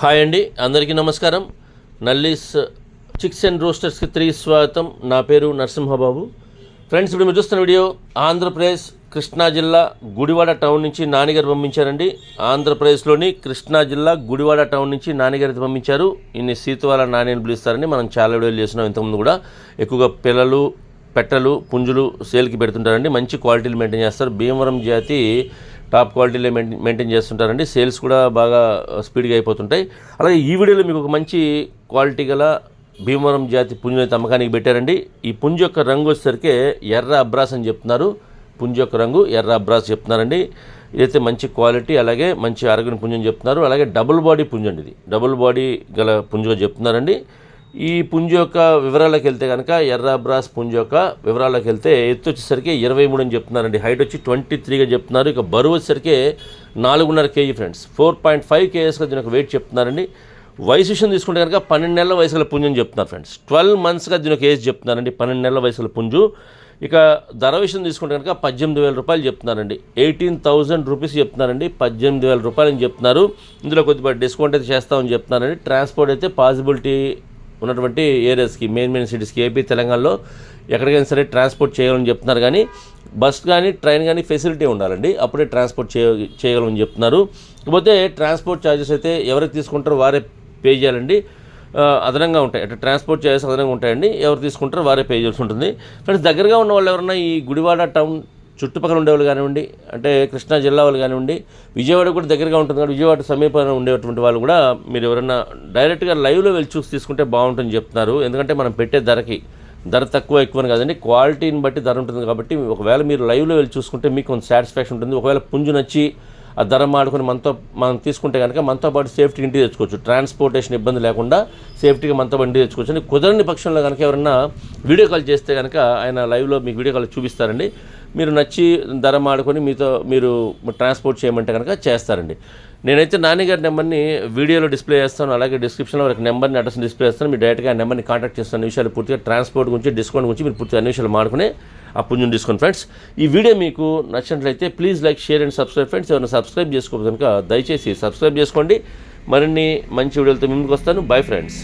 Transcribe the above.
Hi అండి, అందరికీ నమస్కారం. నల్లీస్ చిక్స్ అండ్ రోస్టర్స్కి 3 స్వాగతం. నా పేరు నరసింహబాబు. ఫ్రెండ్స్, ఇప్పుడు మీరు చూస్తున్న వీడియో ఆంధ్రప్రదేశ్ కృష్ణా జిల్లా గుడివాడ టౌన్ నుంచి నానిగారు పంపించారండి. ఆంధ్రప్రదేశ్లోని కృష్ణా జిల్లా గుడివాడ టౌన్ నుంచి నానిగారు పంపించారు. ఇన్ని సీతువాల నాని అని పిలుస్తారని మనం చాలా వీడియోలు చేస్తున్నాం. ఇంతకుముందు కూడా ఎక్కువగా పిల్లలు, పెట్టలు, పుంజులు సేల్కి పెడుతుంటారండి. మంచి క్వాలిటీలు మెయింటైన్ చేస్తారు. భీమవరం జాతి టాప్ క్వాలిటీలో మెయింటైన్ చేస్తుంటారండి. సేల్స్ కూడా బాగా స్పీడ్గా అయిపోతుంటాయి. అలాగే ఈ వీడియోలో మీకు ఒక మంచి క్వాలిటీ గల భీమవరం జాతి పుంజుని అయితే అమ్మకానికి పెట్టారండి. ఈ పుంజు యొక్క రంగు వచ్చేసరికి ఎర్ర అబ్రాస్ అని చెప్తున్నారు. పుంజు యొక్క రంగు ఎర్ర అబ్రాస్ చెప్తున్నారండి. ఇదైతే మంచి క్వాలిటీ, అలాగే మంచి అరగని పుంజు అని చెప్తున్నారు. అలాగే డబుల్ బాడీ పుంజు అండి. ఇది డబుల్ బాడీ గల పుంజుగా చెప్తున్నారండి. ఈ పుంజు యొక్క వివరాలకు వెళ్తే కనుక ఎర్ర అబ్రాస్ పుంజు యొక్క వివరాలకు వెళ్తే ఎత్తు వచ్చేసరికి 23 అని చెప్తున్నారండి. హైట్ వచ్చి 23గా చెప్తున్నారు. ఇక బరువు వచ్చేసరికి 4.5 kg ఫ్రెండ్స్. 4.5 kgsగా దీని యొక్క వెయిట్ చెప్తున్నారండి. వయసు విషయం తీసుకుంటే కనుక 12 నెలల వయసుల పుంజు అని చెప్తున్నారు ఫ్రెండ్స్. 12 monthsగా దీని యొక్క ఏజ్ చెప్తున్నారండి. 12 నెలల వయసుల పుంజు. ఇక ధర విషయం తీసుకుంటే కనుక 18,000 రూపాయలు చెప్తున్నారండి. 18,000 రూపీస్ చెప్తున్నారండి. 18,000 రూపాయలు అని చెప్తున్నారు. ఇందులో కొద్దిగా డిస్కౌంట్ అయితే చేస్తామని చెప్తున్నారండి. ట్రాన్స్పోర్ట్ అయితే పాసిబిలిటీ ఉన్నటువంటి ఏరియాస్కి, మెయిన్ సిటీస్కి, ఏపీ, తెలంగాణలో ఎక్కడికైనా సరే ట్రాన్స్పోర్ట్ చేయాలని చెప్తున్నారు. కానీ బస్ కానీ ట్రైన్ కానీ ఫెసిలిటీ ఉండాలండి, అప్పుడే ట్రాన్స్పోర్ట్ చేయగలమని చెప్తున్నారు. ఇకపోతే ట్రాన్స్పోర్ట్ ఛార్జెస్ అయితే ఎవరికి తీసుకుంటారో వారే పే చేయాలండి. అదనంగా ఉంటాయి, అంటే ట్రాన్స్పోర్ట్ ఛార్జెస్ అదనంగా ఉంటాయండి. ఎవరు తీసుకుంటారో వారే పే చేయాల్సి ఉంటుంది. ఫ్రెండ్స్, దగ్గరగా ఉన్న వాళ్ళు ఎవరన్నా ఈ గుడివాడ టౌన్ చుట్టుపక్కల ఉండేవాళ్ళు కానివ్వండి, అంటే కృష్ణా జిల్లా వాళ్ళు కానివ్వండి, విజయవాడ కూడా దగ్గరగా ఉంటుంది కాబట్టి విజయవాడ సమీపంలో ఉండేటువంటి వాళ్ళు కూడా మీరు ఎవరైనా డైరెక్ట్గా లైవ్లో వెళ్ళి చూసి తీసుకుంటే బాగుంటుందని చెప్తున్నారు. ఎందుకంటే మనం పెట్టే ధర తక్కువ ఎక్కువని కాదండి, క్వాలిటీని బట్టి ధర ఉంటుంది. కాబట్టి ఒకవేళ మీరు లైవ్లో వెళ్ళి చూసుకుంటే మీకు కొంత సాటిస్ఫాక్షన్ ఉంటుంది. ఒకవేళ పుంజు నచ్చి ఆ ధర మాడుకొని మనం తీసుకుంటే కనుక మనతో పాటు సేఫ్టీకి ఇంటికి తెచ్చుకోవచ్చు. ట్రాన్స్పోర్టేషన్ ఇబ్బంది లేకుండా సేఫ్టీగా మనతో ఇంటికి తెచ్చుకోవచ్చు అండి. కుదరని పక్షంలో కనుక ఎవరైనా వీడియో కాల్ చేస్తే కనుక ఆయన లైవ్లో మీకు వీడియో కాల్ చూపిస్తారండి. మీరు నచ్చి ధర మాడుకొని మీరు ట్రాన్స్పోర్ట్ చేయమంటే కనుక చేస్తారండి. నేనైతే నానిగారి నెంబర్ని వీడియోలో డిస్ప్లే చేస్తాను, అలాగే డిస్క్రిప్షన్లో ఒక నెంబర్ని అడ్రస్ని డిస్ప్లే చేస్తాను. మీరు డైరెక్ట్గా ఆ నెంబర్ని కాంటాక్ట్ చేస్తాను. విషయాలు పూర్తిగా ట్రాన్స్పోర్ట్ గురించి, డిస్కౌంట్ గురించి మీరు పూర్తిగా అన్ని విషయాలు మాడుకునే ఆ పుంజుని డిస్కౌంట్. ఫ్రెండ్స్, ఈ వీడియో మీకు నచ్చినట్లయితే please like, share and subscribe. Friends, ఎవరైనా సబ్స్క్రైబ్ చేసుకోకపోతే కనుక దయచేసి సబ్స్క్రైబ్ చేసుకోండి. మరిన్ని మంచి వీడియోలతో ముందుకు వస్తాను. Bye friends.